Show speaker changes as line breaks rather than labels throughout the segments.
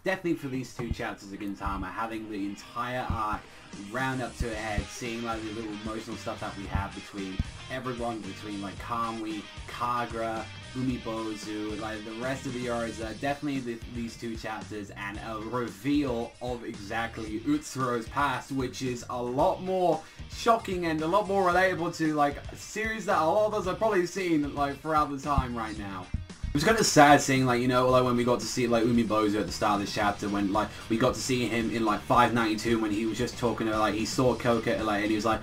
definitely for these 2 chapters of Gintama, having the entire arc round up to a head, seeing like the little emotional stuff that we have between everyone, between like Kamui, Kagura, Onmyouji, like the rest of the Yakuza, definitely these 2 chapters, and a reveal of exactly Utsuro's past, which is a lot more shocking and a lot more relatable to like a series that a lot of us have probably seen like throughout the time right now. It was kind of sad seeing, like, you know, like when we got to see, like, Onmyouji at the start of this chapter, when, like, we got to see him in, like, 592, when he was just talking to, like, he saw Koka, like, and he was like,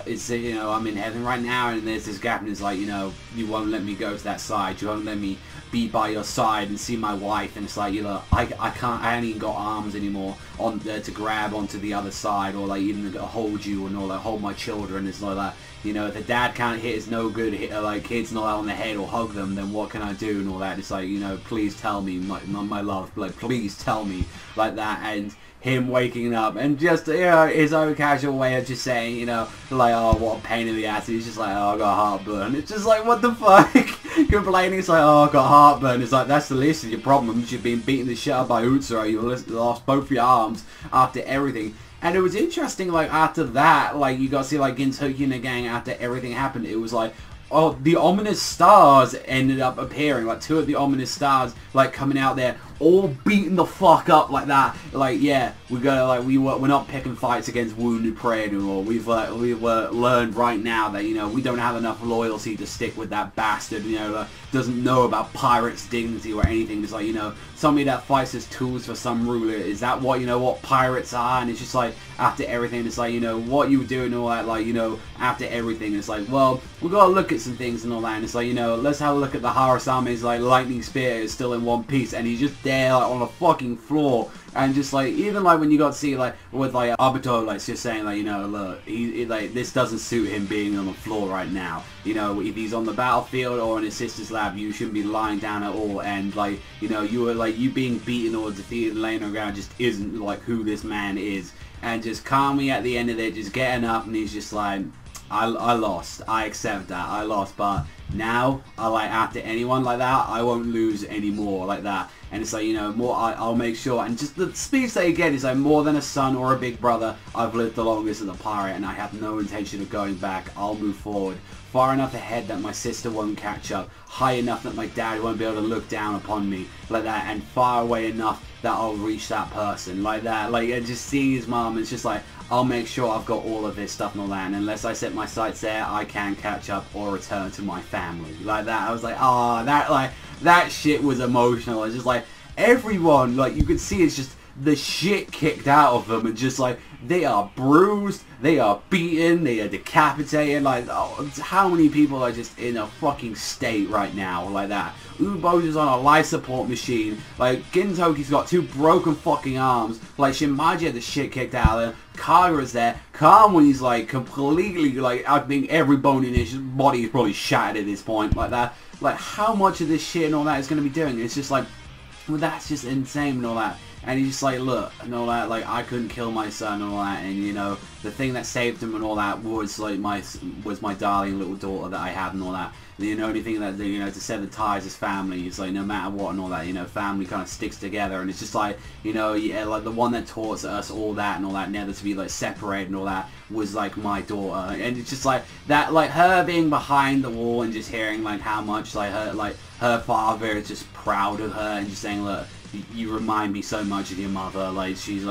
it's, you know, I'm in heaven right now, and there's this gap, and it's like, you know, you won't let me go to that side, you won't let me be by your side and see my wife, and it's like, you know, I haven't even got arms anymore on to grab onto the other side, or, like, even hold you, and all, like, hold my children, it's like that. You know, if the dad can't hit his no good, like, kids not out on the head or hug them, then what can I do and all that? It's like, you know, please tell me, my love, like, please tell me, like that, and him waking up, and just, you know, his own casual way of just saying, you know, like, oh, what a pain in the ass, he's just like, oh, I got heartburn, it's just like, what the fuck, complaining, it's like, oh, I got heartburn, it's like, that's the least of your problems, you've been beaten the shit out by Utsuro, you lost both your arms after everything. And it was interesting, like, after that, like, you got to see, like, Gintoki and the gang, after everything happened, it was like, oh, the ominous stars ended up appearing, like, 2 of the ominous stars, like, coming out there, all beating the fuck up like that. Like, yeah, we gotta, like, we're not picking fights against wounded prey anymore. We've learned right now that, you know, we don't have enough loyalty to stick with that bastard, you know, doesn't know about pirates' dignity or anything. It's like, you know, somebody that fights as tools for some ruler, is that what, you know, what pirates are? And it's just like, after everything, it's like, you know, what you were doing and all that, like, you know, after everything, it's like, well, we gotta look at some things and all that, and it's like, you know, let's have a look at the Harasame's, like, lightning spear is still in one piece, and he's just there, like, on the fucking floor, and just, like, even, like, when you got to see, like, with, like, Abuto, like, just saying, like, you know, look, like, this doesn't suit him being on the floor right now, you know, if he's on the battlefield or in his sister's lab, you shouldn't be lying down at all, and, like, you know, you being beaten or defeated and laying on the ground just isn't, like, who this man is, and just calmly at the end of it, just getting up, and he's just like, I lost, I accept that, I lost, but now, like, after anyone like that, I won't lose anymore like that. And it's like, you know, more, I'll make sure, and just the speech they get is like, more than a son or a big brother, I've lived the longest as a pirate, and I have no intention of going back. I'll move forward, far enough ahead that my sister won't catch up, high enough that my dad won't be able to look down upon me, like that, and far away enough that I'll reach that person, like that, like, and just seeing his mom, it's just like, I'll make sure I've got all of this stuff and all that, and unless I set my sights there, I can't catch up or return to my family, like that. I was like, oh, that, like, that shit was emotional. It's just like, everyone, like, you could see it's just the shit kicked out of them, and just like, they are bruised, they are beaten, they are decapitated, like, oh, how many people are just in a fucking state right now, like that. Ubo's on a life support machine, like, Gintoki's got 2 broken fucking arms, like, Shimaji had the shit kicked out of him, Kagura's there, Kamui's, like, completely, like, I think every bone in his body is probably shattered at this point, like that. Like, how much of this shit and all that is going to be doing? It's just like, well, that's just insane and all that. And he's just like, look, and all that, like, I couldn't kill my son and all that, and, you know, the thing that saved him and all that was, like, my darling little daughter that I had and all that. The only thing that, you know, to sever the ties is family. It's like, no matter what and all that, you know, family kind of sticks together, and it's just like, you know, yeah, like, the one that taught us all that and all that, never to be, like, separated and all that, was, like, my daughter. And it's just like, that, like, her being behind the wall and just hearing, like, how much, like, her father is just proud of her, and just saying, look, you remind me so much of your mother, like, she's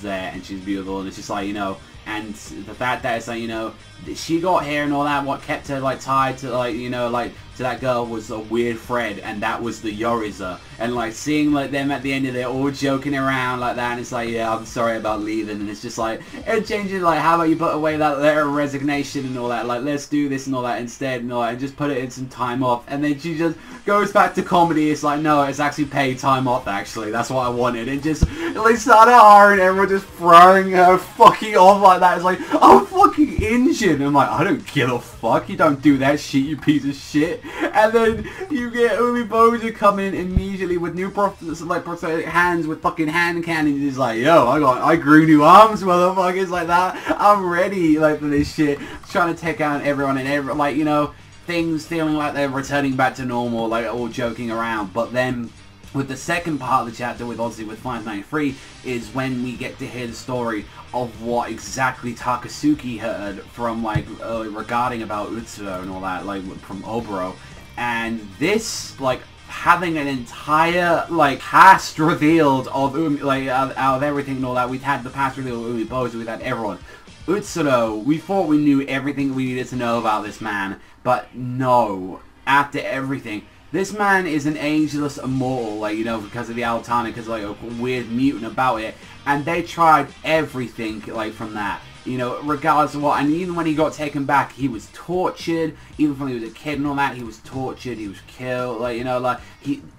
there, and she's beautiful, and it's just like, you know, and the fact that it's like, you know, she got here and all that, what kept her, like, tied to, like, you know, like, to that girl was a weird thread, and that was the Yoriza. And, like, seeing, like, them at the end of it all joking around like that, and it's like, yeah, I'm sorry about leaving, and it's just like, it changes, like, how about you put away that letter of resignation and all that, like, let's do this and all that instead and all that, and just put it in some time off. And then she just goes back to comedy. It's like, no, it's actually paid time off, actually, that's what I wanted. And just, like, started hiring everyone, just throwing her fucking off like that. It's like, I'm fucking injured. I'm like, I don't give a fuck, you don't do that shit, you piece of shit. And then you get Onmyouji coming in immediately with new prosthetic hands with fucking hand cannons. He's like, yo, I grew new arms, motherfuckers, like that. I'm ready, like, for this shit. Trying to take out everyone and like, you know, things feeling like they're returning back to normal, like, all joking around. But then with the second part of the chapter, with obviously with 593, is when we get to hear the story of what exactly Takasuki heard from, like, regarding about Utsuro and all that, like, from Oboro. And this, like, having an entire, like, past revealed of out of everything and all that. We've had the past reveal of Umibozu, we've had everyone. Utsuro, we thought we knew everything we needed to know about this man, but no. After everything, this man is an ageless immortal, like, you know, because of the Altana, because, like, a weird mutant about it, and they tried everything, like, from that, you know, regardless of what, and even when he got taken back, he was tortured, even when he was a kid and all that, he was tortured, he was killed, like, you know, like,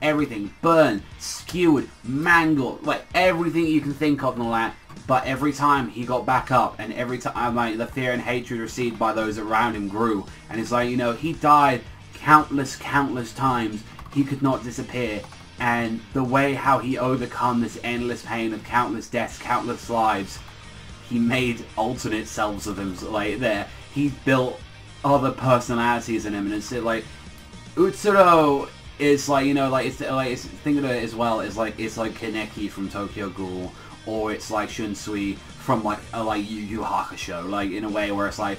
everything, burned, skewered, mangled, like, everything you can think of and all that. But every time he got back up, and every time, like, the fear and hatred received by those around him grew, and it's like, you know, he died countless times. He could not disappear, and the way how he overcome this endless pain of countless deaths, countless lives, he made alternate selves of him, like, there. He built other personalities in him, and it's like, Utsuro is like, you know, like, it's think of it as well, it's like Kaneki from Tokyo Ghoul, or it's like Shunsui from, like Yu Yu Hakusho, like, in a way where it's like,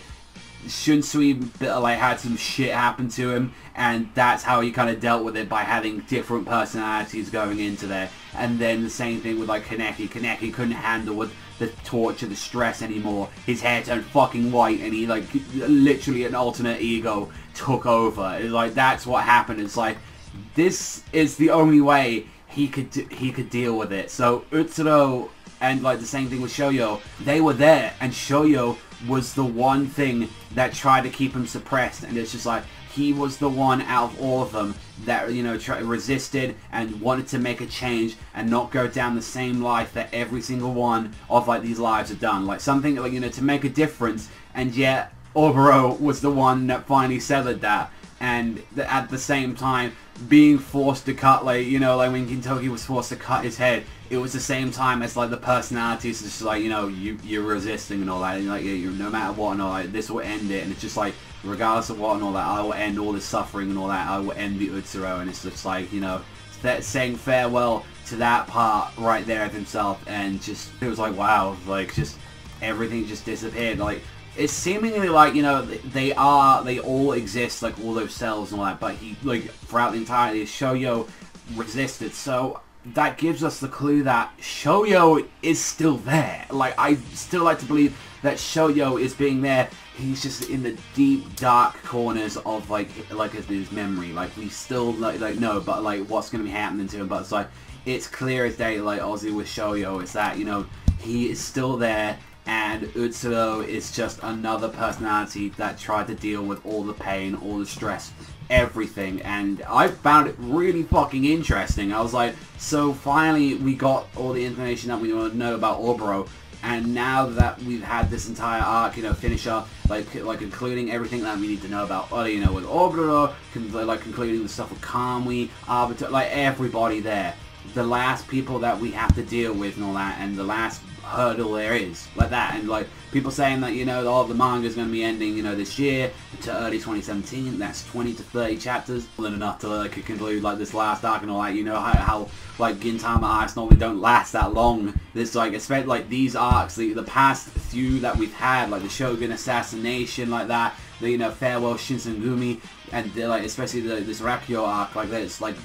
Shunsui, like, had some shit happen to him, and that's how he kind of dealt with it, by having different personalities going into there. And then the same thing with, like, Kaneki. Kaneki couldn't handle with the torture, the stress anymore. His hair turned fucking white, and he, like, literally an alternate ego took over. It's like, that's what happened. It's like, this is the only way he could deal with it. So Utsuro, and, like, the same thing with Shoyo, they were there, and Shoyo was the one thing that tried to keep him suppressed, and it's just like, he was the one out of all of them that, you know, resisted and wanted to make a change and not go down the same life that every single one of, like, these lives have done, like, something, like, you know, to make a difference. And yet Oboro was the one that finally severed that, and at the same time being forced to cut, like, you know, like when Gintoki was forced to cut his head, it was the same time as, like, the personalities just like, you know, you're resisting and all that, and, like, no matter what and all that, this will end it. And it's just like, regardless of what and all that, I will end all this suffering and all that, I will end the Utsuro. And it's just like, you know, saying farewell to that part right there of himself, and just, it was like, wow, like, just everything just disappeared. Like, it's seemingly like, you know, they all exist, like, all those cells and all that, but he, like, throughout the entirety, Shoyo resisted. So that gives us the clue that Shoyo is still there. Like, I still like to believe that Shoyo is being there. He's just in the deep, dark corners of, like his memory. Like, we still, like know, but, like, what's going to be happening to him. But it's like, it's clear as day, like, Ozzy with Shoyo, is that, you know, he is still there. And Utsuro is just another personality that tried to deal with all the pain, all the stress, everything. And I found it really fucking interesting. I was like, so finally we got all the information that we want to know about Oboro. And now that we've had this entire arc, you know, finish up, like including everything that we need to know about, you know, with Oboro, like concluding the stuff with Kamui, Arbiter, like everybody there. The last people that we have to deal with and all that, and the last hurdle there is, like that. And, like, people saying that, you know, all the manga is going to be ending, you know, this year to early 2017. That's 20 to 30 chapters, more than enough to, like, conclude, like, this last arc and all that. You know how like, Gintama arcs normally don't last that long. This, like, especially, like, these arcs, the past few that we've had, like the Shogun assassination, like that, the, you know, farewell Shinsengumi, and, like, especially this Rakyo arc, like that, it's like,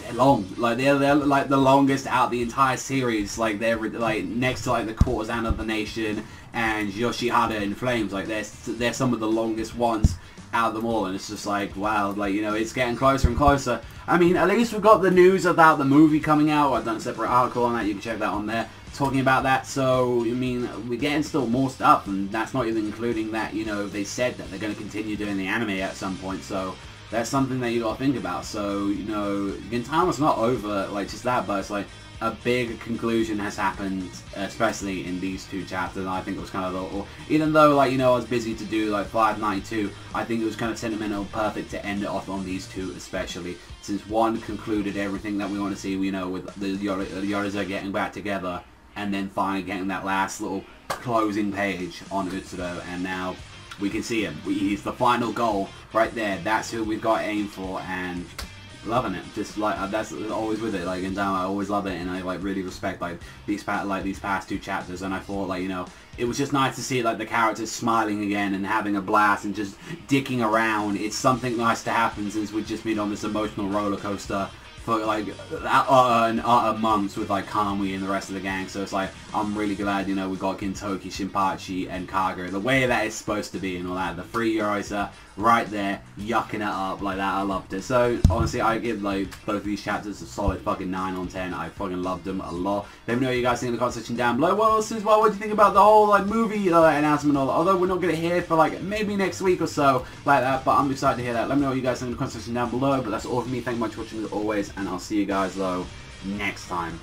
they're long, like they're like the longest out the entire series. Like, they're like next to, like, the Courtesan of the Nation and Yoshihara in Flames. Like, they're some of the longest ones out of them all, and it's just like, wow, like, you know, it's getting closer and closer. I mean, at least we've got the news about the movie coming out. I've done a separate article on that, you can check that on there, talking about that. So, I mean, we're getting still more stuff, and that's not even including that, you know, they said that they're going to continue doing the anime at some point, so that's something that you gotta think about. So, you know, Gintama's not over, like, just that, but it's like a big conclusion has happened, especially in these two chapters. And I think it was kind of, even though, like, you know, I was busy to do, like, 592, I think it was kind of sentimental, perfect to end it off on these two, especially, since one concluded everything that we want to see, you know, with the Yakuza getting back together, and then finally getting that last little closing page on Utsuro, and now we can see him. He's the final goal right there. That's who we've got to aim for, and loving it. Just like that's always with it. Like Gintama, I always love it, and I like really respect like these past 2 chapters. And I thought like, you know, it was just nice to see like the characters smiling again and having a blast and just dicking around. It's something nice to happen since we've just been on this emotional roller coaster for like months with like Kamui and the rest of the gang. So it's like, I'm really glad, you know, we got Gintoki, Shinpachi and Kagura the way that it's supposed to be and all that. The 3 heroes are right there yucking it up like that. I loved it. So honestly, I give like both of these chapters a solid fucking 9 on 10. I fucking loved them a lot. Let me know what you guys think in the comment section down below. What else is, what do you think about the whole like movie announcement? Although we're not gonna hear for like maybe next week or so like that, but I'm excited to hear that. Let me know what you guys think in the comment section down below. But that's all from me. Thank you much for watching as always, and I'll see you guys though next time.